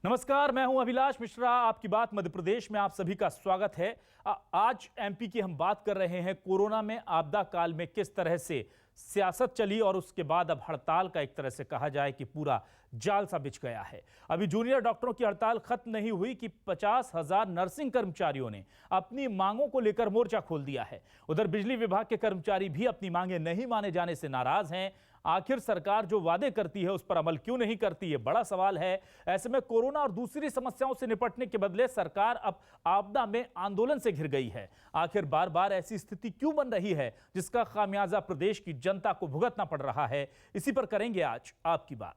नमस्कार, मैं हूं अभिलाष मिश्रा। आपकी बात मध्य प्रदेश में आप सभी का स्वागत है। आज एमपी की हम बात कर रहे हैं कोरोना में आपदा काल में किस तरह से सियासत चली और उसके बाद अब हड़ताल का एक तरह से कहा जाए कि पूरा जाल सा बिछ गया है। अभी जूनियर डॉक्टरों की हड़ताल खत्म नहीं हुई कि 50,000 नर्सिंग कर्मचारियों ने अपनी मांगों को लेकर मोर्चा खोल दिया है। उधर बिजली विभाग के कर्मचारी भी अपनी मांगे नहीं माने जाने से नाराज हैं। आखिर सरकार जो वादे करती है उस पर अमल क्यों नहीं करती, ये बड़ा सवाल है। ऐसे में कोरोना और दूसरी समस्याओं से निपटने के बदले सरकार अब आपदा में आंदोलन से घिर गई है। आखिर बार बार ऐसी स्थिति क्यों बन रही है जिसका खामियाजा प्रदेश की जनता को भुगतना पड़ रहा है, इसी पर करेंगे आज आपकी बात।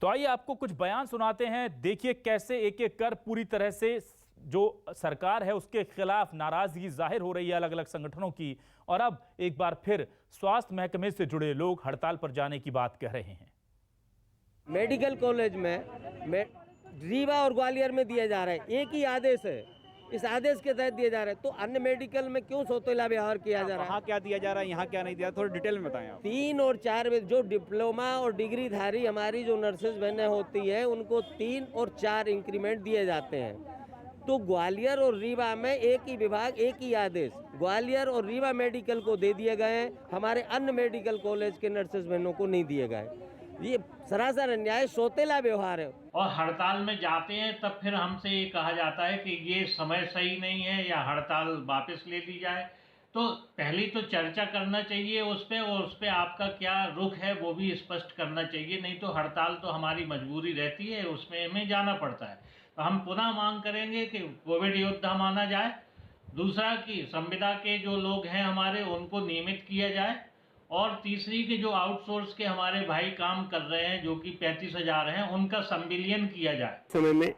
तो आइए आपको कुछ बयान सुनाते हैं। देखिए कैसे एक एक कर पूरी तरह से जो सरकार है उसके खिलाफ नाराजगी जाहिर हो रही है अलग अलग संगठनों की, और अब एक बार फिर स्वास्थ्य महकमे से जुड़े लोग हड़ताल पर जाने की बात कह रहे हैं। मेडिकल कॉलेज में रीवा और ग्वालियर में दिया जा रहा है, एक ही आदेश है, इस आदेश के तहत दिया जा रहा है, तो अन्य मेडिकल में क्यों सौतेला व्यवहार किया जा रहा है? वहाँ क्या दिया जा रहा है, यहाँ क्या नहीं दिया, थोड़ी डिटेल में बताएं आप। 3 और 4 में जो डिप्लोमा और डिग्री धारी हमारी जो नर्सेज बहनें होती है उनको 3 और 4 इंक्रीमेंट दिए जाते हैं। तो ग्वालियर और रीवा में एक ही विभाग, एक ही आदेश ग्वालियर और रीवा मेडिकल को दे दिए गए हैं, हमारे अन्य मेडिकल कॉलेज के नर्सेज बहनों को नहीं दिए गए। ये सरासर अन्याय, सौतेला व्यवहार है। और हड़ताल में जाते हैं तब फिर हमसे ये कहा जाता है कि ये समय सही नहीं है या हड़ताल वापस ले ली जाए। तो पहले तो चर्चा करना चाहिए उस पर, और उस पर आपका क्या रुख है वो भी स्पष्ट करना चाहिए। नहीं तो हड़ताल तो हमारी मजबूरी रहती है, उसमें हमें जाना पड़ता है। तो हम पुनः मांग करेंगे कि कोविड योद्धा माना जाए। दूसरा कि संविदा के जो लोग हैं हमारे उनको नियमित किया जाए। और तीसरी कि जो आउटसोर्स के हमारे भाई काम कर रहे हैं जो कि 35,000 हैं, उनका संविलियन किया जाए। समय में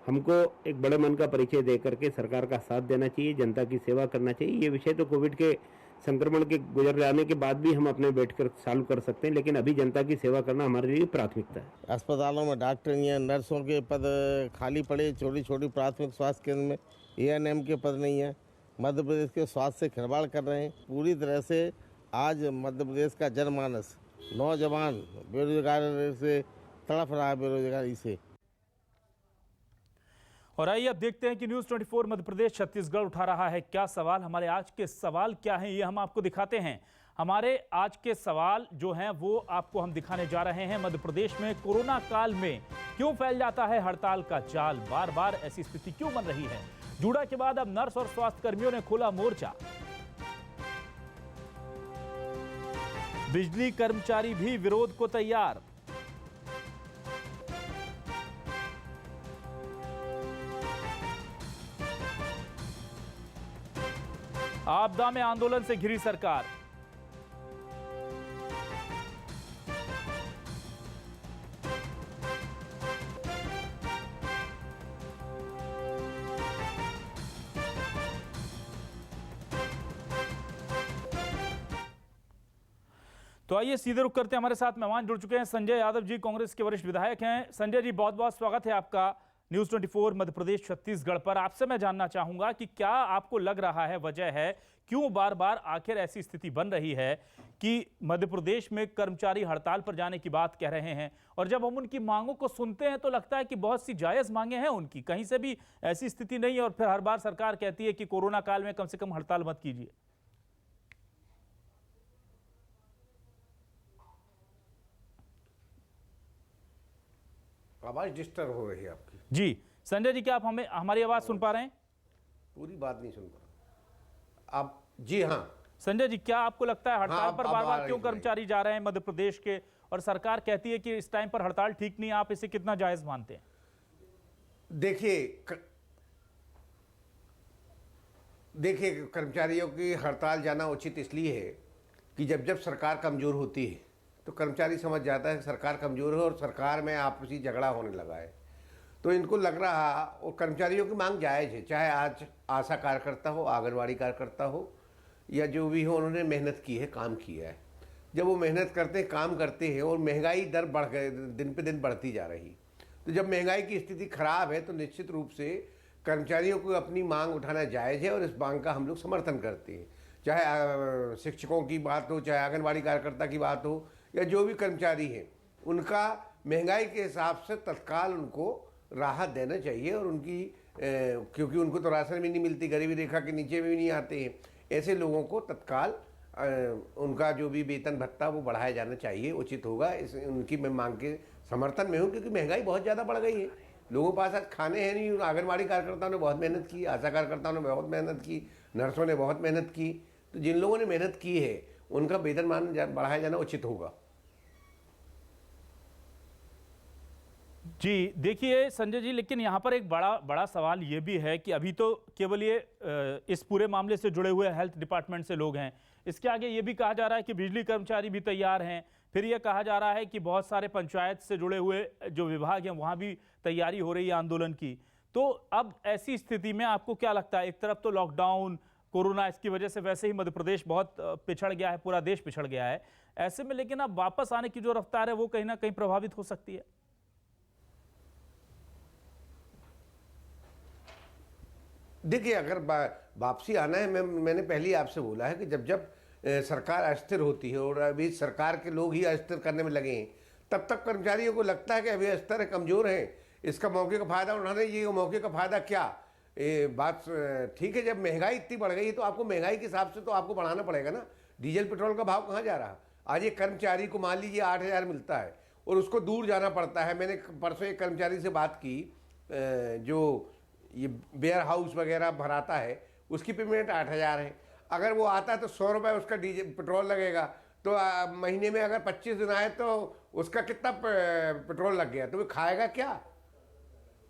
हमको एक बड़े मन का परिचय दे करके सरकार का साथ देना चाहिए, जनता की सेवा करना चाहिए। ये विषय तो कोविड के संक्रमण के गुजर जाने के बाद भी हम अपने बैठकर सॉल्व कर सकते हैं, लेकिन अभी जनता की सेवा करना हमारे लिए प्राथमिकता है। अस्पतालों में डॉक्टर नहीं है, नर्सों के पद खाली पड़े, छोटी छोटी प्राथमिक स्वास्थ्य केंद्र में ANM के पद नहीं है। मध्य प्रदेश के स्वास्थ्य से खिलवाड़ कर रहे हैं पूरी तरह से। आज मध्य प्रदेश का जनमानस, नौजवान बेरोजगार से तड़प रहा है, बेरोजगारी से। और आइए अब देखते हैं कि न्यूज़ 24 मध्य प्रदेश छत्तीसगढ़ उठा रहा है क्या सवाल। हमारे आज के सवाल क्या हैं ये हम आपको दिखाते हैं। हमारे आज के सवाल जो हैं वो आपको हम दिखाने जा रहे हैं। मध्य प्रदेश में कोरोना काल में क्यों फैल जाता है हड़ताल का जाल, बार बार ऐसी स्थिति क्यों बन रही है। जूड़ा के बाद अब नर्स और स्वास्थ्य कर्मियों ने खोला मोर्चा। बिजली कर्मचारी भी विरोध को तैयार। आपदा में आंदोलन से घिरी सरकार। तो आइए सीधे रुक करते हैं। हमारे साथ मेहमान जुड़ चुके हैं संजय यादव जी, कांग्रेस के वरिष्ठ विधायक हैं। संजय जी, बहुत बहुत स्वागत है आपका न्यूज़ 24 मध्य प्रदेश छत्तीसगढ़ पर। आपसे मैं जानना चाहूंगा कि क्या आपको लग रहा है वजह है क्यों बार बार आखिर ऐसी स्थिति बन रही है कि मध्य प्रदेश में कर्मचारी हड़ताल पर जाने की बात कह रहे हैं, और जब हम उनकी मांगों को सुनते हैं तो लगता है कि बहुत सी जायज मांगे हैं उनकी, कहीं से भी ऐसी स्थिति नहीं है, और फिर हर बार सरकार कहती है कि कोरोना काल में कम से कम हड़ताल मत कीजिए। आवाज डिस्टर्ब हो रही है आपकी। जी संजय जी, क्या आप हमें हमारी आवाज सुन पा रहे हैं? पूरी बात नहीं सुन पा रहा आप। जी हाँ संजय जी, क्या आपको लगता है हड़ताल हाँ, पर बार बार क्यों कर्मचारी जा रहे हैं मध्य प्रदेश के, और सरकार कहती है कि इस टाइम पर हड़ताल ठीक नहीं है, आप इसे कितना जायज मानते हैं? देखिए कर्मचारियों की हड़ताल जाना उचित इसलिए है कि जब सरकार कमजोर होती है तो कर्मचारी समझ जाता है कि सरकार कमजोर है और सरकार में आपसी झगड़ा होने लगा है। तो इनको लग रहा, और कर्मचारियों की मांग जायज़ है, चाहे आज आशा कार्यकर्ता हो, आंगनवाड़ी कार्यकर्ता हो, या जो भी हो, उन्होंने मेहनत की है, काम किया है। जब वो मेहनत करते हैं, काम करते हैं, और महंगाई दर बढ़ गए, दिन पे दिन बढ़ती जा रही, तो जब महंगाई की स्थिति खराब है तो निश्चित रूप से कर्मचारियों को अपनी मांग उठाना जायज़ है और इस मांग का हम लोग समर्थन करते हैं। चाहे शिक्षकों की बात हो, चाहे आंगनबाड़ी कार्यकर्ता की बात हो, या जो भी कर्मचारी हैं, उनका महंगाई के हिसाब से तत्काल उनको राहत देना चाहिए। और उनकी क्योंकि उनको तो राशन भी नहीं मिलती, गरीबी रेखा के नीचे भी नहीं आते हैं, ऐसे लोगों को तत्काल उनका जो भी वेतन भत्ता वो बढ़ाया जाना चाहिए, उचित होगा। इस उनकी मैं मांग के समर्थन में हूँ, क्योंकि महंगाई बहुत ज़्यादा बढ़ गई है। लोगों के पास आज खाने हैं नहीं। आंगनबाड़ी कार्यकर्ताओं ने बहुत मेहनत की, आशा कार्यकर्ताओं ने बहुत मेहनत की, नर्सों ने बहुत मेहनत की। तो जिन लोगों ने मेहनत की है उनका वेतनमान बढ़ाया जाना उचित होगा। जी देखिए संजय जी, लेकिन यहाँ पर एक बड़ा सवाल ये भी है कि अभी तो केवल ये इस पूरे मामले से जुड़े हुए हेल्थ डिपार्टमेंट से लोग हैं। इसके आगे ये भी कहा जा रहा है कि बिजली कर्मचारी भी तैयार हैं। फिर ये कहा जा रहा है कि बहुत सारे पंचायत से जुड़े हुए जो विभाग हैं वहाँ भी तैयारी हो रही है आंदोलन की। तो अब ऐसी स्थिति में आपको क्या लगता है, एक तरफ तो लॉकडाउन, कोरोना, इसकी वजह से वैसे ही मध्य प्रदेश बहुत पिछड़ गया है, पूरा देश पिछड़ गया है, ऐसे में लेकिन अब वापस आने की जो रफ्तार है वो कहीं ना कहीं प्रभावित हो सकती है। देखिए, अगर वापसी आना है, मैंने पहले ही आपसे बोला है कि जब सरकार अस्थिर होती है, और अभी सरकार के लोग ही अस्थिर करने में लगे हैं, तब तक कर्मचारियों को लगता है कि अभी अस्थिर है, कमज़ोर हैं, इसका मौके का फ़ायदा उठाने। ये मौके का फ़ायदा क्या, बात ठीक है, जब महंगाई इतनी बढ़ गई तो आपको महंगाई के हिसाब से तो आपको बढ़ाना पड़ेगा ना। डीजल पेट्रोल का भाव कहाँ जा रहा? आज एक कर्मचारी को मान लीजिए 8,000 मिलता है और उसको दूर जाना पड़ता है। मैंने परसों एक कर्मचारी से बात की, जो ये वेयर हाउस वगैरह भराता है, उसकी पेमेंट 8,000 है। अगर वो आता है तो 100 रुपये उसका डीजल पेट्रोल लगेगा, तो महीने में अगर 25 दिन आए तो उसका कितना पेट्रोल लग गया, तो वो खाएगा क्या?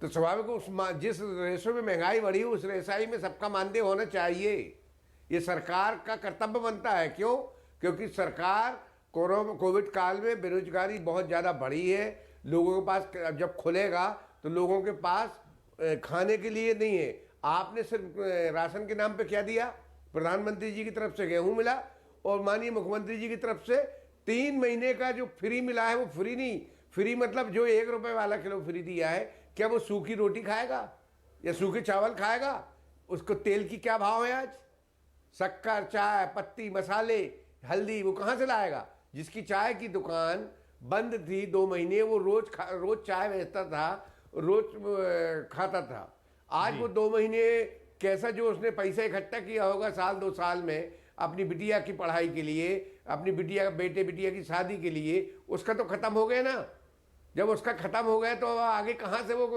तो स्वाभाविक उस जिस रेशो में महंगाई बढ़ी उस रेशाई में सबका मानदेय होना चाहिए। ये सरकार का कर्तव्य बनता है। क्यों? क्योंकि सरकार कोविड काल में बेरोजगारी बहुत ज़्यादा बढ़ी है। लोगों के पास जब खुलेगा तो लोगों के पास खाने के लिए नहीं है। आपने सिर्फ राशन के नाम पे क्या दिया? प्रधानमंत्री जी की तरफ से गेहूं मिला और माननीय मुख्यमंत्री जी की तरफ से 3 महीने का जो फ्री मिला है, वो फ्री नहीं, फ्री मतलब जो 1 रुपये वाला किलो फ्री दिया है, क्या वो सूखी रोटी खाएगा या सूखे चावल खाएगा? उसको तेल की क्या भाव है आज? शक्कर, चाय पत्ती, मसाले, हल्दी वो कहाँ से लाएगा? जिसकी चाय की दुकान बंद थी 2 महीने, वो रोज चाय बेचता था, रोज खाता था। आज वो 2 महीने कैसा जो उसने पैसा इकट्ठा किया होगा साल 2 साल में अपनी बिटिया की पढ़ाई के लिए, अपनी बिटिया बिटिया की शादी के लिए, उसका तो खत्म हो गया ना। जब उसका खत्म हो गया तो आगे कहाँ से वो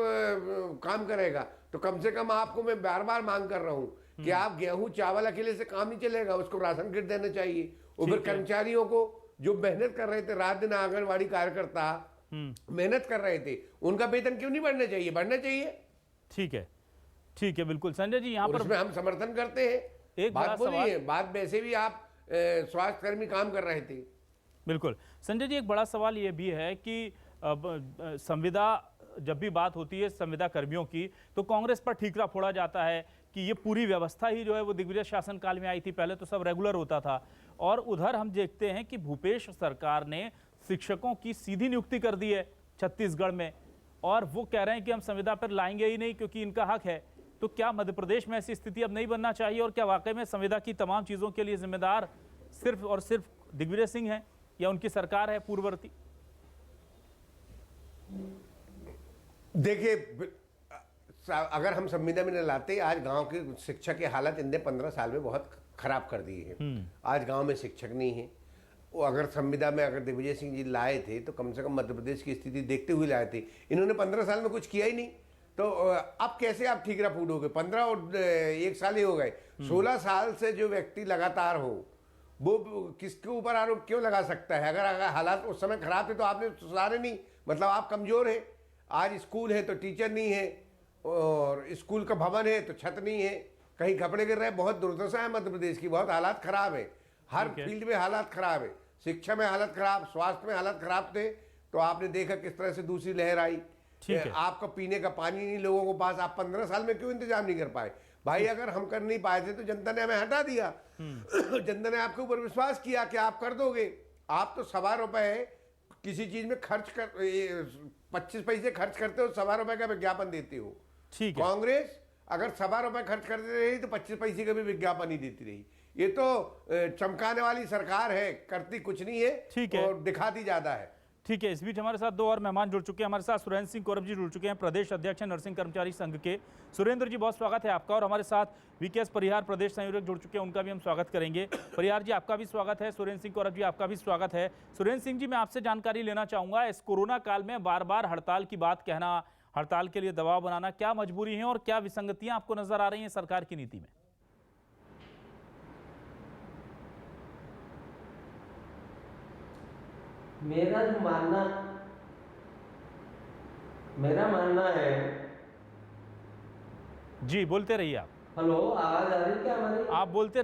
काम करेगा? तो कम से कम आपको मैं बार बार मांग कर रहा हूँ कि आप गेहूं चावल अकेले से काम नहीं चलेगा, उसको राशन किट देना चाहिए। और फिर कर्मचारियों को जो मेहनत कर रहे थे, रात दिन आंगनबाड़ी कार्यकर्ता मेहनत कर रहे थे, उनका वेतन क्यों नहीं बढ़ना चाहिए? बढ़ना चाहिए। ठीक है, बिल्कुल संजय जी, यहाँ पर हम समर्थन करते हैं। एक बात बोलिए, बात वैसे भी आप स्वास्थ्य कर्मी काम कर रहे थे। बिल्कुल संजय जी, एक बड़ा सवाल ये भी है कि संविदा, जब भी बात होती है संविदा कर्मियों की, तो कांग्रेस पर ठीकरा फोड़ा जाता है कि ये पूरी व्यवस्था ही जो है वो दिग्विजय शासन काल में आई थी। पहले तो सब रेगुलर होता था। और उधर हम देखते हैं कि भूपेश सरकार ने शिक्षकों की सीधी नियुक्ति कर दी है छत्तीसगढ़ में, और वो कह रहे हैं कि हम संविदा पर लाएंगे ही नहीं क्योंकि इनका हक है। तो क्या मध्य प्रदेश में ऐसी स्थिति अब नहीं बनना चाहिए? और क्या वाकई में संविदा की तमाम चीज़ों के लिए जिम्मेदार सिर्फ और सिर्फ दिग्विजय सिंह हैं या उनकी सरकार है पूर्ववर्ती? देखिए, अगर हम संविदा में न लाते, आज गांव की शिक्षा की हालत इनने 15 साल में बहुत खराब कर दी है। आज गांव में शिक्षक नहीं है। वो अगर संविदा में अगर दिग्विजय सिंह जी लाए थे तो कम से कम मध्य प्रदेश की स्थिति देखते हुए लाए थे। इन्होंने 15 साल में कुछ किया ही नहीं, तो अब कैसे आप ठीकरा फूटोगे? 15 और 1 साल ही हो गए। 16 साल से जो व्यक्ति लगातार हो, वो किसके ऊपर आरोप क्यों लगा सकता है? अगर हालात उस समय खराब थे तो आपने सुधारे नहीं, मतलब आप कमजोर हैं। आज स्कूल है तो टीचर नहीं है, और स्कूल का भवन है तो छत नहीं है, कहीं कपड़े गिर रहे हैं। बहुत दुर्दशा है मध्य प्रदेश की, बहुत हालात खराब है। हर फील्ड में हालात खराब है। शिक्षा में हालत खराब, स्वास्थ्य में हालत खराब थे, तो आपने देखा किस तरह से दूसरी लहर आई। आपका पीने का पानी नहीं लोगों को पास, आप 15 साल में क्यों इंतजाम नहीं कर पाए? भाई अगर हम कर नहीं पाए थे तो जनता ने हमें हटा दिया। जनता ने आपके ऊपर विश्वास किया कि आप कर दोगे। आप तो ₹1.25 किसी चीज में खर्च कर 25 पैसे खर्च करते हो, ₹1.25 का विज्ञापन देते हो। ठीक है। कांग्रेस अगर 1.25 खर्च करती रही तो 25 पैसे का भी विज्ञापन ही देती रही। ये तो चमकाने वाली सरकार है, करती कुछ नहीं है, ठीक है, और दिखाती ज्यादा है। ठीक है। इस बीच हमारे साथ दो और मेहमान जुड़ चुके हैं। हमारे साथ सुरेंद्र सिंह कौरव जी जुड़ चुके हैं, प्रदेश अध्यक्ष हैं नर्सिंग कर्मचारी संघ के। सुरेंद्र जी, बहुत स्वागत है आपका। और हमारे साथ वीकेएस परिहार प्रदेश संयोजक जुड़ चुके हैं, उनका भी हम स्वागत करेंगे। परिहार जी, आपका भी स्वागत है। सुरेंद्र सिंह कौरव जी, आपका भी स्वागत है। सुरेंद्र सिंह जी, मैं आपसे जानकारी लेना चाहूंगा, इस कोरोना काल में बार बार हड़ताल की बात कहना, हड़ताल के लिए दबाव बनाना, क्या मजबूरी है और क्या विसंगतियां आपको नजर आ रही हैं सरकार की नीति में? मेरा मानना है। जी, बोलते रहिए आप। हेलो, आवाज आ रही है क्या हमारी? आप बोलते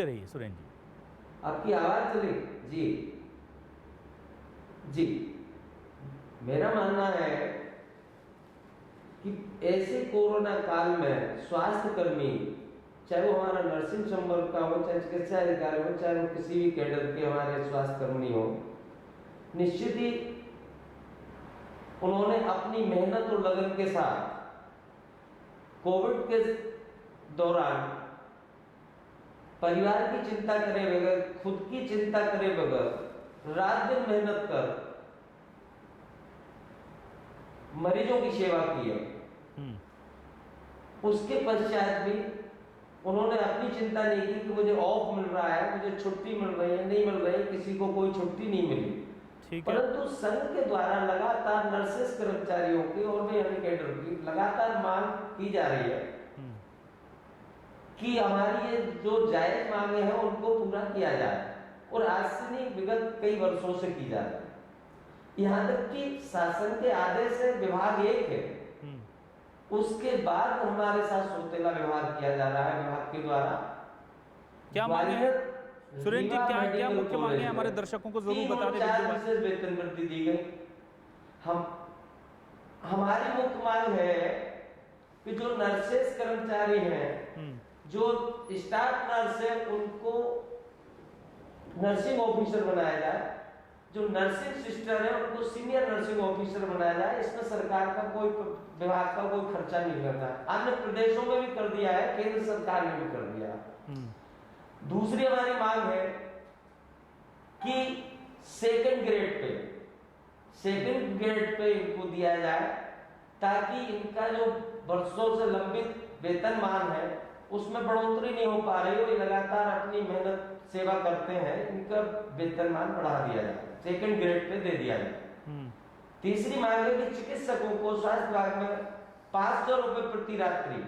रहिए सुरेंद्र जी। आपकी आवाज चली? जी जी, मेरा मानना है कि ऐसे कोरोना काल में स्वास्थ्य कर्मी, चाहे वो हमारा नर्सिंग संवर्ग का हो, चाहे चिकित्सा अधिकारी हो, चाहे वो किसी भी कैडर के हमारे स्वास्थ्य कर्मी हो, निश्चित ही उन्होंने अपनी मेहनत और लगन के साथ कोविड के दौरान परिवार की चिंता करे बगैर, खुद की चिंता करे बगैर रात दिन मेहनत कर मरीजों की सेवा की है। उसके पश्चात भी उन्होंने अपनी चिंता नहीं की कि मुझे ऑफ मिल रहा है, मुझे छुट्टी मिल रही है, नहीं मिल रही है, किसी को कोई छुट्टी नहीं मिली। परंतु संघ के द्वारा लगातार नर्सेस कर्मचारियों की और भी अन्य कैडर की लगातार मांग की जा रही है कि हमारी ये जो जायज मांगे हैं उनको पूरा किया जाए, और आज से नहीं, विगत कई वर्षों से की जा रही है। यहाँ तक कि शासन के आदेश है, विभाग एक है, उसके बाद हमारे साथ सौतेला व्यवहार किया जा रहा है विभाग के द्वारा। क्या मांगे हैं सुरेंद्र जी, क्या मुख्य मांगे हैं? हमारे दर्शकों को जरूर बता दें। वेतन वृद्धि दी गई। हमारी मुख्य मांग है कि जो नर्सेस कर्मचारी हैं, जो स्टाफ नर्स है, उनको नर्सिंग ऑफिसर बनाया जाए, जो नर्सिंग सिस्टर है उनको सीनियर नर्सिंग ऑफिसर बनाया जाए। इसमें सरकार का कोई, विभाग का कोई खर्चा नहीं करना है। अन्य प्रदेशों में भी कर दिया है, केंद्र सरकार ने भी कर दिया है। दूसरी हमारी मांग है कि सेकंड ग्रेड पे इनको दिया जाए, ताकि इनका जो वर्षों से लंबित वेतनमान है उसमें बढ़ोतरी नहीं हो पा रही हो, ये लगातार अपनी मेहनत सेवा करते हैं, इनका वेतनमान बढ़ा दिया जाए, सेकंड ग्रेड पे दे दिया जाए। तीसरी मांग है कि चिकित्सकों को स्वास्थ्य विभाग में 500 रुपए प्रति रात्रि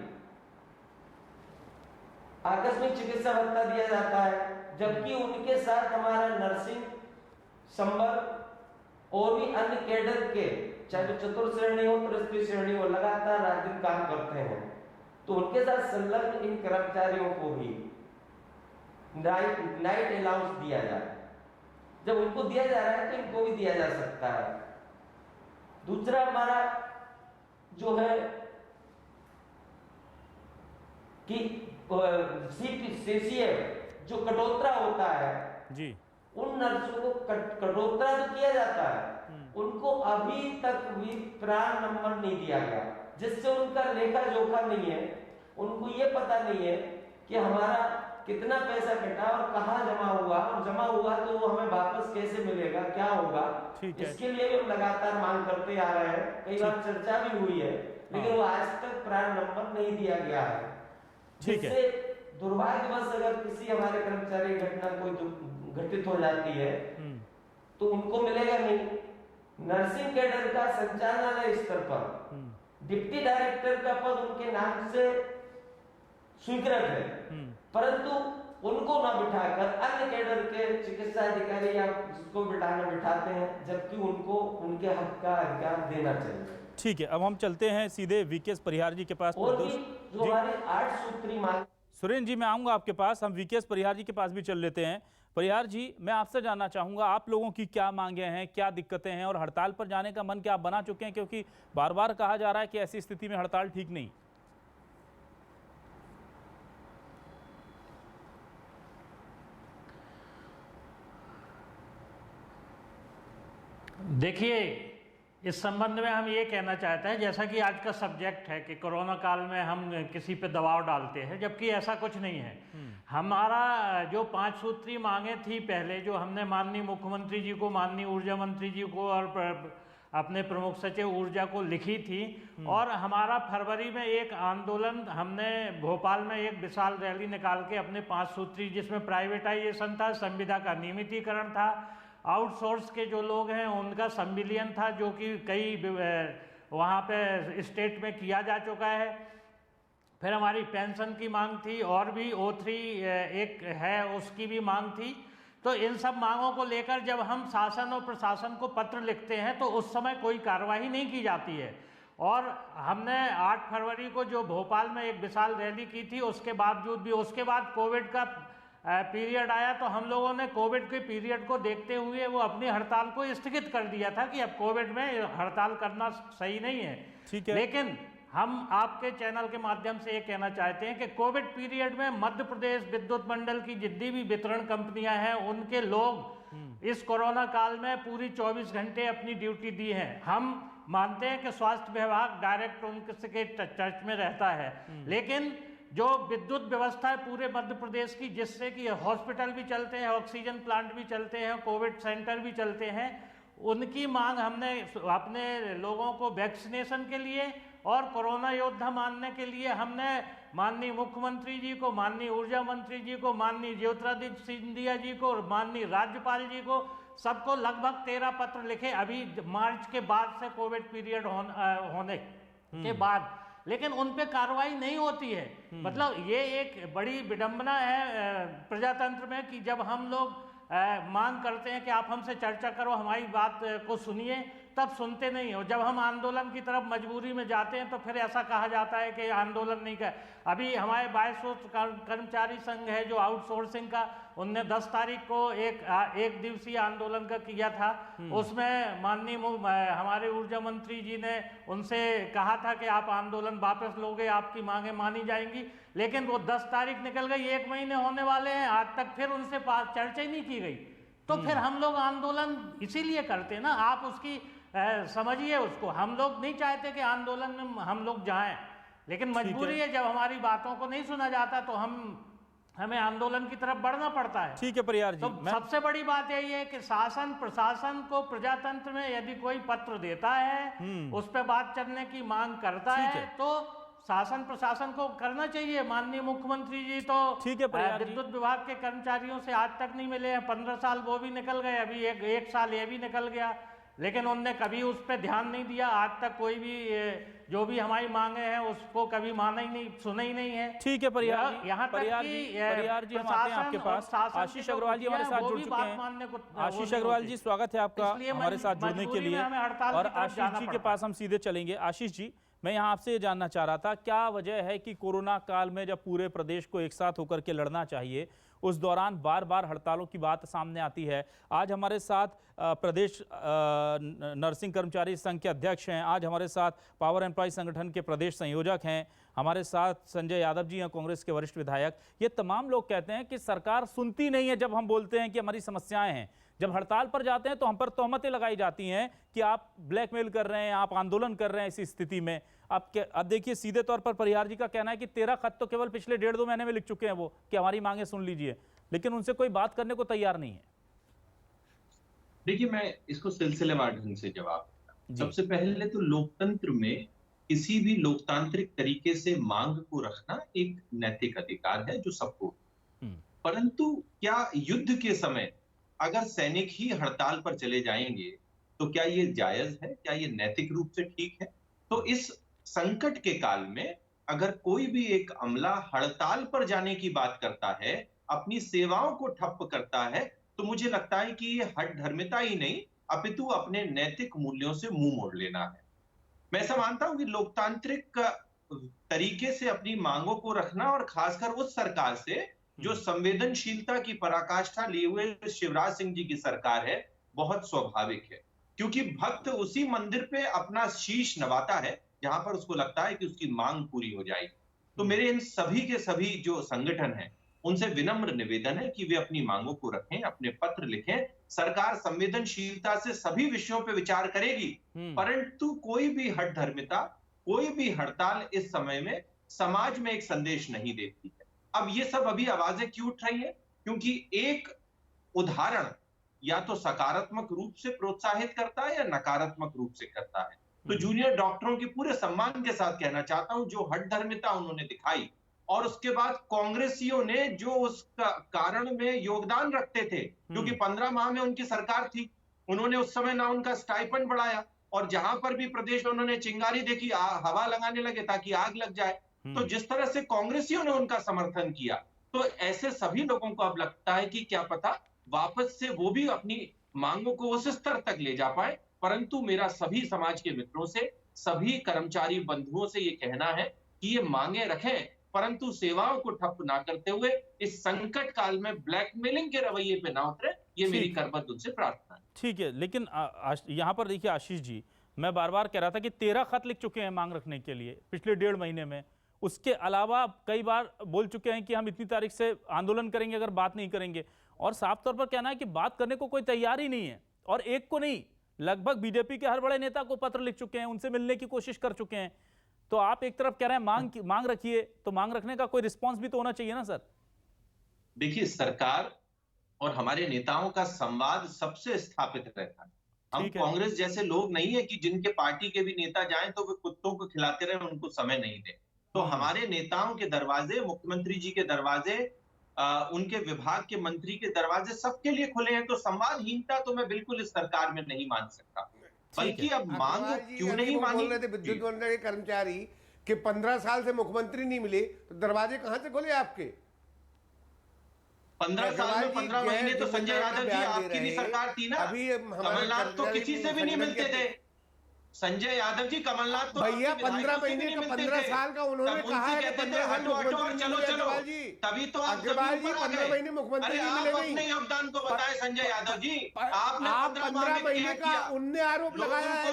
आकस्मिक चिकित्सा भत्ता दिया जाता है, जबकि उनके साथ हमारा नर्सिंग संवर्ग और भी अन्य कैडर के, चाहे वो चतुर्थ श्रेणी हो, तृतीय श्रेणी हो, लगातार रात दिन काम करते हैं। तो उनके साथ संलग्न इन कर्मचारियों को भी नाइट अलाउंस दिया जाए। जब उनको दिया जा रहा है तो इनको भी दिया जा सकता है। दूसरा हमारा जो है कि सीसीएफ जो कटौतरा होता है जी, उन नर्सों को कटौतरा तो किया जाता है, उनको अभी तक भी प्राण नंबर नहीं दिया गया, जिससे उनका लेखा जोखा नहीं है, उनको ये पता नहीं है कि हमारा कितना पैसा कटा और कहाँ जमा हुआ, और जमा हुआ तो वो हमें वापस कैसे मिलेगा, क्या होगा। इसके लिए भी हम लगातार मांग करते आ रहे हैं, कई बार चर्चा भी हुई है, लेकिन वो आज तक प्राण नंबर नहीं दिया गया है। जिससे दुर्भाग्यवश अगर किसी हमारे कर्मचारी घटना कोई घटित हो जाती है तो उनको मिलेगा नहीं। नर्सिंग कैडर का संचालनालय स्तर पर डिप्टी डायरेक्टर का पद उनके नाम से स्वीकृत है, परंतु उनको ना बिठाकर अन्य कैडर के चिकित्सा अधिकारी या जिसको बिठाना बिठाते हैं, जबकि उनको उनके हक का अधिकार देना चाहिए। ठीक है, अब हम चलते हैं सीधे वीकेएस परिहार जी के पास। और भी जो हमारी 8 सूत्री मांग। सुरेंद्र जी, मैं आऊंगा आपके पास, हम वीकेएस परिहार जी के पास भी चल लेते हैं। परिहार जी, मैं आपसे जानना चाहूंगा, आप लोगों की क्या मांगे हैं, क्या दिक्कतें हैं, और हड़ताल पर जाने का मन क्या आप बना चुके हैं? क्योंकि बार बार कहा जा रहा है कि ऐसी स्थिति में हड़ताल ठीक नहीं। देखिए, इस संबंध में हम ये कहना चाहते हैं, जैसा कि आज का सब्जेक्ट है कि कोरोना काल में हम किसी पे दबाव डालते हैं, जबकि ऐसा कुछ नहीं है। हमारा जो 5 सूत्री मांगे थी पहले, जो हमने माननीय मुख्यमंत्री जी को, माननीय ऊर्जा मंत्री जी को और अपने प्रमुख सचिव ऊर्जा को लिखी थी, और हमारा फरवरी में एक आंदोलन, हमने भोपाल में एक विशाल रैली निकाल के अपने 5 सूत्री, जिसमें प्राइवेटाइजेशन था, संविदा का नियमितीकरण था, आउटसोर्स के जो लोग हैं उनका संविलियन था, जो कि कई वहाँ पे स्टेट में किया जा चुका है। फिर हमारी पेंशन की मांग थी, और भी O3 एक है उसकी भी मांग थी। तो इन सब मांगों को लेकर जब हम शासन और प्रशासन को पत्र लिखते हैं तो उस समय कोई कार्रवाई नहीं की जाती है। और हमने 8 फरवरी को जो भोपाल में एक विशाल रैली की थी, उसके बावजूद भी, उसके बाद कोविड का पीरियड आया, तो हम लोगों ने कोविड के पीरियड को देखते हुए वो अपनी हड़ताल को स्थगित कर दिया था कि अब कोविड में हड़ताल करना सही नहीं है। ठीक है। लेकिन हम आपके चैनल के माध्यम से ये कहना चाहते हैं कि कोविड पीरियड में मध्य प्रदेश विद्युत मंडल की जितनी भी वितरण कंपनियां हैं, उनके लोग इस कोरोना काल में पूरी 24 घंटे अपनी ड्यूटी दी है। हम मानते हैं कि स्वास्थ्य विभाग डायरेक्ट उनके टच में रहता है, लेकिन जो विद्युत व्यवस्था है पूरे मध्य प्रदेश की, जिससे कि हॉस्पिटल भी चलते हैं, ऑक्सीजन प्लांट भी चलते हैं, कोविड सेंटर भी चलते हैं, उनकी मांग हमने अपने लोगों को वैक्सीनेशन के लिए और कोरोना योद्धा मानने के लिए हमने माननीय मुख्यमंत्री जी को, माननीय ऊर्जा मंत्री जी को, माननीय ज्योतिरादित्य सिंधिया जी को और माननीय राज्यपाल जी को, सबको लगभग 13 पत्र लिखे अभी मार्च के बाद से, कोविड पीरियड होने के बाद, लेकिन उन पे कार्रवाई नहीं होती है। मतलब ये एक बड़ी विडंबना है प्रजातंत्र में कि जब हम लोग मांग करते हैं कि आप हमसे चर्चा करो, हमारी बात को सुनिए, तब सुनते नहीं हो। जब हम आंदोलन की तरफ मजबूरी में जाते हैं तो फिर ऐसा कहा जाता है कि आंदोलन नहीं कर। अभी हमारे 22 कर्मचारी संघ है जो आउटसोर्सिंग का, उनने 10 तारीख को एक दिवसीय आंदोलन का किया था। उसमें माननीय हमारे ऊर्जा मंत्री जी ने उनसे कहा था कि आप आंदोलन वापस लोगे, आपकी मांगे मानी जाएंगी, लेकिन वो 10 तारीख निकल गई, 1 महीने होने वाले हैं, आज तक फिर उनसे चर्चा ही नहीं की गई। तो फिर हम लोग आंदोलन इसीलिए करते ना, आप उसकी समझिए उसको। हम लोग नहीं चाहते कि आंदोलन में हम लोग जाएं, लेकिन मजबूरी है, जब हमारी बातों को नहीं सुना जाता तो हमें आंदोलन की तरफ बढ़ना पड़ता है। ठीक है परियार जी। तो सबसे बड़ी बात यही है कि शासन प्रशासन को प्रजातंत्र में यदि कोई पत्र देता है, उस पर बात करने की मांग करता है, तो शासन प्रशासन को करना चाहिए। माननीय मुख्यमंत्री जी तो ठीक है विद्युत विभाग के कर्मचारियों से आज तक नहीं मिले हैं, 15 साल वो भी निकल गए, अभी एक साल ये भी निकल गया, लेकिन उनने कभी उस पर ध्यान नहीं दिया। आज तक कोई भी जो भी हमारी मांगे हैं उसको कभी माना ही नहीं, सुना ही नहीं है। ठीक है परियार जी, यहाँ तक परियार जी हम आते हैं आपके पास। आशीष अग्रवाल जी हमारे साथ जुड़ चुके हैं। आशीष अग्रवाल जी स्वागत है आपका हमारे साथ जुड़ने के लिए। और आशीष जी के पास हम सीधे चलेंगे। आशीष जी, मैं यहाँ आपसे ये जानना चाह रहा था, क्या वजह है कि कोरोना काल में जब पूरे प्रदेश को एक साथ होकर के लड़ना चाहिए, उस दौरान बार बार हड़तालों की बात सामने आती है। आज हमारे साथ प्रदेश नर्सिंग कर्मचारी संघ के अध्यक्ष हैं, आज हमारे साथ पावर एम्प्लॉय संगठन के प्रदेश संयोजक हैं, हमारे साथ संजय यादव जी हैं, कांग्रेस के वरिष्ठ विधायक। ये तमाम लोग कहते हैं कि सरकार सुनती नहीं है जब हम बोलते हैं कि हमारी समस्याएं हैं। जब हड़ताल पर जाते हैं तो हम पर तोहमतें लगाई जाती हैं कि आप ब्लैकमेल कर रहे हैं, आप आंदोलन कर रहे हैं। इसी स्थिति में अब देखिए, सीधे तौर पर परिहार जी का कहना है कि 13 खत तो केवल पिछले 1.5-2 महीने में लिख चुके हैं वो, कि हमारी मांगे सुन लीजिए, लेकिन उनसे कोई बात करने को तैयार नहीं है। देखिए, मैं इसको सिलसिलेवार ढंग से जवाब दूंगा। सबसे पहले तो लोकतंत्र में किसी भी लोकतांत्रिक तरीके से मांग को रखना एक नैतिक अधिकार है जो सबको, परंतु क्या युद्ध के समय अगर सैनिक ही हड़ताल पर चले जाएंगे तो क्या ये जायज है, क्या ये नैतिक रूप से ठीक है? तो इस संकट के काल में अगर कोई भी एक अमला हड़ताल पर जाने की बात करता है, अपनी सेवाओं को ठप्प करता है, तो मुझे लगता है कि ये हठधर्मिता ही नहीं अपितु अपने नैतिक मूल्यों से मुंह मोड़ लेना है। मैं ऐसा मानता हूं कि लोकतांत्रिक तरीके से अपनी मांगों को रखना, और खासकर उस सरकार से जो संवेदनशीलता की पराकाष्ठा लिए हुए शिवराज सिंह जी की सरकार है, बहुत स्वाभाविक है, क्योंकि भक्त उसी मंदिर पे अपना शीश नवाता है जहां पर उसको लगता है कि उसकी मांग पूरी हो जाएगी। तो मेरे इन सभी के सभी जो संगठन हैं उनसे विनम्र निवेदन है कि वे अपनी मांगों को रखें, अपने पत्र लिखें। सरकार संवेदनशीलता से सभी विषयों पर विचार करेगी, परंतु कोई भी हठधर्मिता, कोई भी हड़ताल इस समय में समाज में एक संदेश नहीं देती है। अब ये सब अभी आवाजें क्यों उठ रही है? क्योंकि एक उदाहरण या तो सकारात्मक रूप से प्रोत्साहित करता है या नकारात्मक रूप से करता है। तो जूनियर डॉक्टरों के पूरे सम्मान के साथ कहना चाहता हूं, जो हठधर्मिता उन्होंने दिखाई और उसके बाद कांग्रेसियों ने जो उस कारण में योगदान रखते थे, क्योंकि 15 माह में उनकी सरकार थी, उन्होंने उस समय ना उनका स्टाइपेंड बढ़ाया और जहां पर भी प्रदेश में उन्होंने चिंगारी देखी हवा लगाने लगे ताकि आग लग जाए। तो जिस तरह से कांग्रेसियों ने उनका समर्थन किया, तो ऐसे सभी लोगों को अब लगता है कि क्या पता वापस से वो भी अपनी मांगों को उस स्तर तक ले जा पाए। परंतु मेरा सभी समाज के मित्रों से, सभी कर्मचारी बंधुओं से ये कहना है कि ये मांगे रखें, परंतु सेवाओं को ठप ना करते हुए इस संकट काल में ब्लैकमेलिंग के रवैये पे ना उतरे, ये मेरी करबद्ध उनसे प्रार्थना है। ठीक है, लेकिन यहाँ पर देखिए आशीष जी, मैं बार बार कह रहा था कि 13 खत लिख चुके हैं मांग रखने के लिए पिछले 1.5 महीने में। उसके अलावा कई बार बोल चुके हैं कि हम इतनी तारीख से आंदोलन करेंगे अगर बात नहीं करेंगे, और साफ तौर पर कहना है कि बात करने को कोई तैयार ही नहीं है। और एक को नहीं, लगभग बीजेपी के हर बड़े नेता को पत्र लिख चुके हैं, उनसे मिलने की कोशिश कर चुके हैं। तो आप एक तरफ कह रहे हैं मांग रखिए, तो मांग रखने का कोई रिस्पॉन्स भी तो होना चाहिए ना सर। देखिए, सरकार और हमारे नेताओं का संवाद सबसे स्थापित रहता है। हम कांग्रेस जैसे लोग नहीं है कि जिनके पार्टी के भी नेता जाएं तो वे कुत्तों को खिलाते रहे, उनको समय नहीं दें। तो हमारे नेताओं के दरवाजे, मुख्यमंत्री जी के दरवाजे, उनके विभाग के मंत्री के दरवाजे सबके लिए खुले हैं। तो संवादहीनता तो मैं बिल्कुल इस सरकार में नहीं मान सकता, बल्कि अब मांग क्यों नहीं मानी। बोल रहे थे विद्युत मंडल के कर्मचारी कि 15 साल से मुख्यमंत्री नहीं मिले, तो दरवाजे कहां से खोले आपके? 15 साल में 15 महीने तो संजय यादव जी आपकी भी सरकार थी ना। अभी कमलनाथ तो किसी से भी नहीं मिलते थे। संजय यादव जी, कमलनाथ तो भैया 15 महीने का 15 साल का उन्होंने कहा है कि 15 साल मुख्यमंत्री चलो अग्रवाल जी, तभी तो अग्रवाल जी 15 महीने मुख्यमंत्री नहीं मिले। अपने योगदान को बताएं संजय यादव जी, आपने आप 15 महीने का उनने आरोप लगाया है,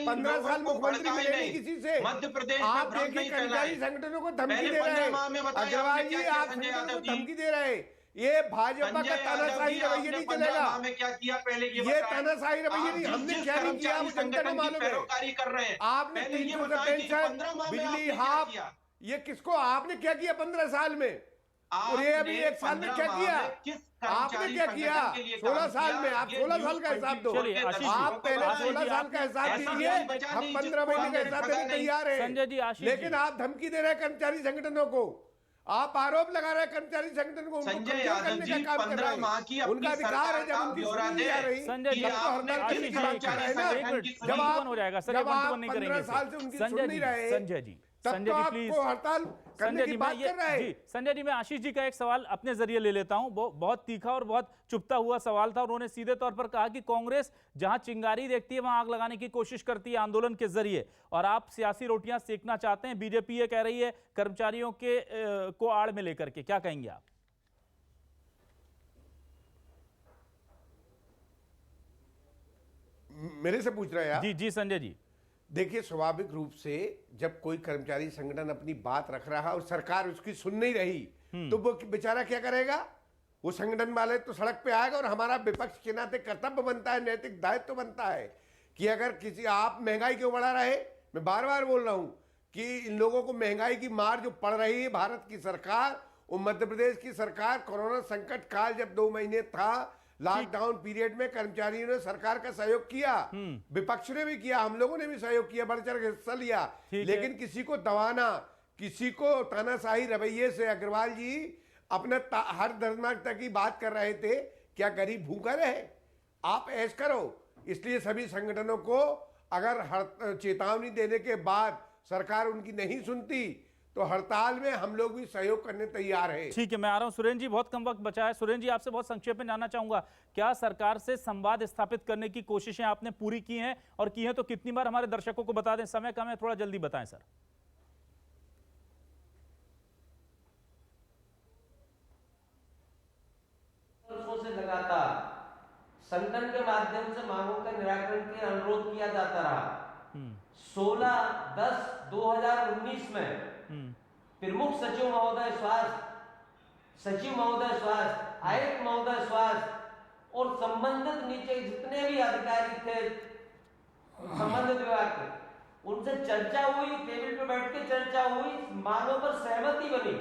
15 साल मुख्यमंत्री मिले नहीं किसी से। मध्य प्रदेश आप देखिए कर्मचारी संगठनों को धमकी दे रहे हैं अग्रवाल जी, आप संगठनों को धमकी दे रहे हैं। ये भाजपा का तानाशाही रवैया नहीं चलेगा। क्या किया पहले ये तानाशाही रवैया नहीं, हमने क्या नहीं किया वो जनता को मालूम है। कर रहे हैं आपने 300 से पेंशन, बिजली हाफ, ये किसको आपने क्या किया 15 साल में? और ये अभी 1 साल में क्या किया? आपने क्या किया 16 साल में? आप 16 साल का हिसाब दो। आप पहले 16 साल का हिसाब दीजिए, हम 15 महीने का हिसाब देने तैयार है। लेकिन आप धमकी दे रहे हैं कर्मचारी संगठनों को, आप आरोप लगा रहे हैं कर्मचारी संगठन को, संजय यादव जी 15 माह की उनका अधिकार है, जब उनकी सुननी जा रही, संजय जी जब आप हो जाएगा सर, 15 साल से उनकी सुन नहीं रहे, संजय जी प्लीज, हड़ताल करने की बात कर रहे हैं। संजय जी, मैं आशीष जी का एक सवाल अपने जरिए ले लेता हूं। बहुत तीखा और बहुत चुभता हुआ सवाल था। उन्होंने सीधे तौर पर कहा कि कांग्रेस जहां चिंगारी देखती है वहां आग लगाने की कोशिश करती है आंदोलन के जरिए, और आप सियासी रोटियां सेकना चाहते हैं। बीजेपी ये कह रही है कर्मचारियों के को आड़ में लेकर के, क्या कहेंगे आप? मेरे से पूछ रहे हैं आप? जी संजय जी, देखिए, स्वाभाविक रूप से जब कोई कर्मचारी संगठन अपनी बात रख रहा है और सरकार उसकी सुन नहीं रही, तो वो बेचारा क्या करेगा? वो संगठन वाले तो सड़क पे आएगा। और हमारा विपक्ष के नाते कर्तव्य बनता है, नैतिक दायित्व बनता है कि अगर किसी, आप महंगाई क्यों बढ़ा रहे, मैं बार बार बोल रहा हूं कि इन लोगों को महंगाई की मार जो पड़ रही है, भारत की सरकार और मध्य प्रदेश की सरकार, कोरोना संकट काल जब 2 महीने था, लॉकडाउन पीरियड में कर्मचारियों ने सरकार का सहयोग किया, विपक्ष ने भी किया, हम लोगों ने भी सहयोग किया, बढ़ चढ़ के हिस्सा लिया। लेकिन किसी को दबाना, किसी को तानाशाही रवैये से, अग्रवाल जी अपने हर धर्मात्मकता की बात कर रहे थे, क्या गरीब भूखा रहे? आप ऐश करो। इसलिए सभी संगठनों को अगर चेतावनी देने के बाद सरकार उनकी नहीं सुनती तो हड़ताल में हम लोग भी सहयोग करने तैयार हैं। ठीक है, मैं आ रहा हूं। सुरेंद्र जी, बहुत कम वक्त बचा है। सुरेंद्र जी, आपसे बहुत संक्षेप में जानना चाहूंगा, क्या सरकार से संवाद स्थापित करने की कोशिशें आपने पूरी की हैं, और की हैं तो कितनी बार? हमारे दर्शकों को बता दें, समय कम है, थोड़ा जल्दी बताएं सर। वर्षों से लगातार संगठन के माध्यम से मांगों का निराकरण के अनुरोध किया जाता रहा। 16/10/2019 में प्रमुख सचिव महोदय स्वास्थ्य सचिव महोदय स्वास्थ्य, आयुक्त महोदय स्वास्थ्य और संबंधित नीचे जितने भी अधिकारी थे संबंधित विभाग के, उनसे चर्चा हुई, टेबल पे बैठ के चर्चा हुई, मांगों पर सहमति बनी।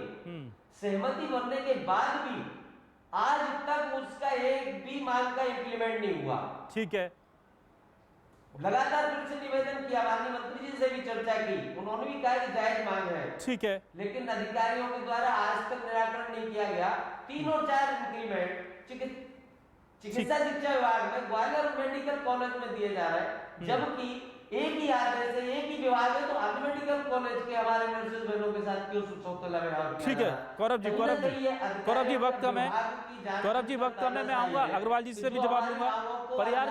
सहमति बनने के बाद भी आज तक उसका एक भी मांग का इंप्लीमेंट नहीं हुआ। ठीक है, लगातार फिर से निवेदन किया, माननीय मंत्री जी से भी चर्चा की, उन्होंने भी कहा कि जायज मांग है, ठीक है, लेकिन अधिकारियों के द्वारा आज तक निराकरण नहीं किया गया। 3 और 4 इंक्रीमेंट चिकित्सा शिक्षा विभाग में ग्वालियर मेडिकल कॉलेज में दिए जा रहे हैं, जबकि एक ही आदेश है, एक ही विभाग है, तो अन्य मेडिकल कॉलेज के हमारे नर्सेज बहनों के साथ क्यों सौतेला व्यवहार किया? ठीक है गौरव जी, गौरव जी वक्त कम है, गौरव जी वक्त कम है, मैं आऊंगा अग्रवाल जी से भी जवाब लूंगा। परिहार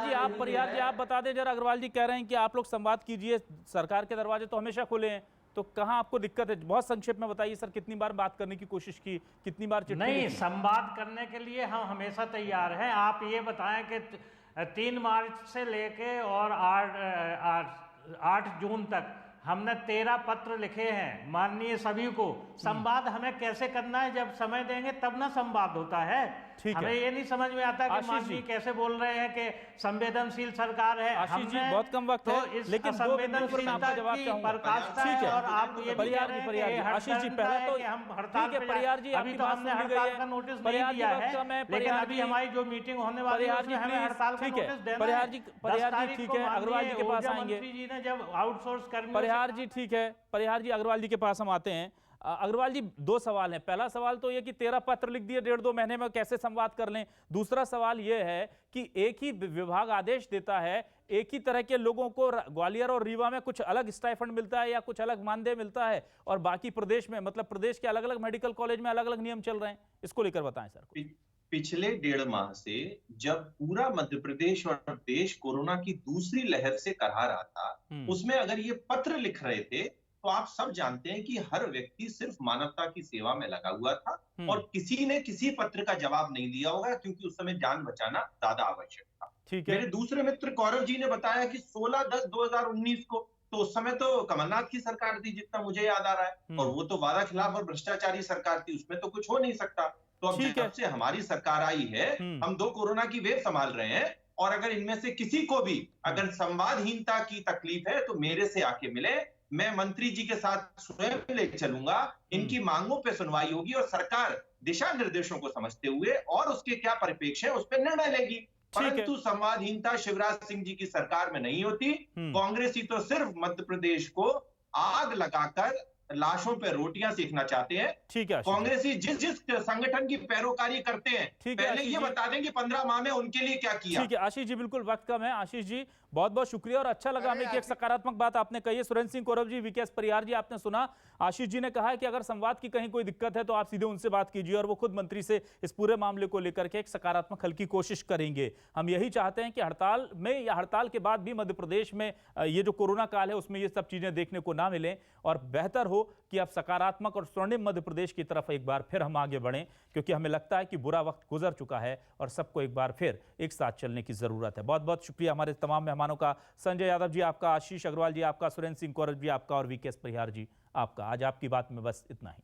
जी आप बता दें जरा, अग्रवाल जी कह रहे हैं कि आप लोग संवाद कीजिए, सरकार के दरवाजे तो हमेशा खुले हैं, तो कहाँ आपको दिक्कत है? बहुत संक्षेप में बताइए सर, कितनी बार बात करने की कोशिश की, कितनी बार चिट्ठी नहीं, लिखी? संवाद करने के लिए हम हमेशा तैयार हैं। आप ये बताएं कि 3 मार्च से लेके और 8 जून तक हमने 13 पत्र लिखे हैं माननीय सभी को। संवाद हमें कैसे करना है, जब समय देंगे तब ना संवाद होता है। हमें ये नहीं समझ में आता कि माननीय कैसे बोल रहे हैं कि संवेदनशील सरकार है। आशीष जी बहुत कम वक्त है, लेकिन दो बिंदुओं पर मैं आपका जवाब चाहूंगा। ठीक है, और आप ये परिहार जी आशीष जी पहले तो हम हड़ताल ठीक है, परिहार जी अभी तो हमने हड़ताल का नोटिस नहीं दिया है, लेकिन अभी हमारी जो मीटिंग होने वाली है उसमें हमें हड़ताल का नोटिस देना है। परिहार जी ठीक है, अग्रवाल जी के पास आएंगे। मंत्री जी ने जब आउटसोर्स कर्मियों, परिहार जी ठीक है, परिहार जी अग्रवाल जी के पास हम आते हैं। अग्रवाल जी 2 सवाल हैं। पहला सवाल तो ये कि 13 पत्र लिख दिए 1.5-2 महीने में, कैसे संवाद कर लें? दूसरा सवाल ये है कि एक ही विभाग आदेश देता है, एक ही तरह के लोगों को ग्वालियर और रीवा में कुछ अलग स्टाइफंड मिलता है या कुछ अलग मानदेय मिलता है, और बाकी प्रदेश में, मतलब प्रदेश के अलग अलग मेडिकल कॉलेज में अलग अलग नियम चल रहे हैं। इसको लेकर बताएं सर। पिछले 1.5 माह से जब पूरा मध्य प्रदेश और देश कोरोना की दूसरी लहर से करहा रहा था, उसमें अगर ये पत्र लिख रहे थे तो आप सब जानते हैं कि हर व्यक्ति सिर्फ मानवता की सेवा में लगा हुआ था और किसी ने किसी पत्र का जवाब नहीं दिया होगा, क्योंकि उस समय जान बचाना ज्यादा आवश्यक था। मेरे दूसरे मित्र गौरव जी ने बताया कि 16/10/2019 को, तो उस समय तो कमलनाथ की सरकार थी जितना मुझे याद आ रहा है, और वो तो वादा खिलाफ और भ्रष्टाचारी सरकार थी, उसमें तो कुछ हो नहीं सकता। तो अब जब से हमारी सरकार आई है, हम 2 कोरोना की वेव संभाल रहे हैं, और अगर इनमें से किसी को भी अगर संवादहीनता की तकलीफ है तो मेरे से आके मिले, मैं मंत्री जी के साथ स्वयं ले चलूंगा, इनकी मांगों पे सुनवाई होगी और सरकार दिशा निर्देशों को समझते हुए और उसके क्या परिप्रेक्ष्य है उस पर निर्णय लेगी। परंतु संवादहीनता शिवराज सिंह जी की सरकार में नहीं होती। कांग्रेसी तो सिर्फ मध्य प्रदेश को आग लगाकर लाशों पे रोटियां सेकना चाहते हैं। ठीक है, कांग्रेसी जिस संगठन की पैरोकारी करते हैं, पहले ये बता दें कि 15 माह में उनके लिए क्या किया। ठीक है आशीष जी, बिल्कुल वक्त कम है। आशीष जी बहुत बहुत शुक्रिया, और अच्छा लगा हमें कि एक सकारात्मक बात आपने कही है। सुरेंद्र सिंह कौरव जी, वीकेएस परिहार जी, आपने सुना आशीष जी ने कहा है कि अगर संवाद की कहीं कोई दिक्कत है तो आप सीधे उनसे बात कीजिए, और वो खुद मंत्री से इस पूरे मामले को लेकर के एक सकारात्मक हल की कोशिश करेंगे। हम यही चाहते हैं कि हड़ताल में या हड़ताल के बाद भी मध्य प्रदेश में ये जो कोरोना काल है उसमें ये सब चीजें देखने को ना मिलें, और बेहतर हो कि अब सकारात्मक और स्वर्णिम मध्य प्रदेश की तरफ एक बार फिर हम आगे बढ़ें, क्योंकि हमें लगता है कि बुरा वक्त गुजर चुका है और सबको एक बार फिर एक साथ चलने की जरूरत है। बहुत बहुत शुक्रिया हमारे तमाम मेहमानों का, संजय यादव जी आपका, आशीष अग्रवाल जी आपका, सुरेंद्र सिंह कौरव जी आपका, और वीकेएस परिहार जी आपका। आज आपकी बात में बस इतना ही।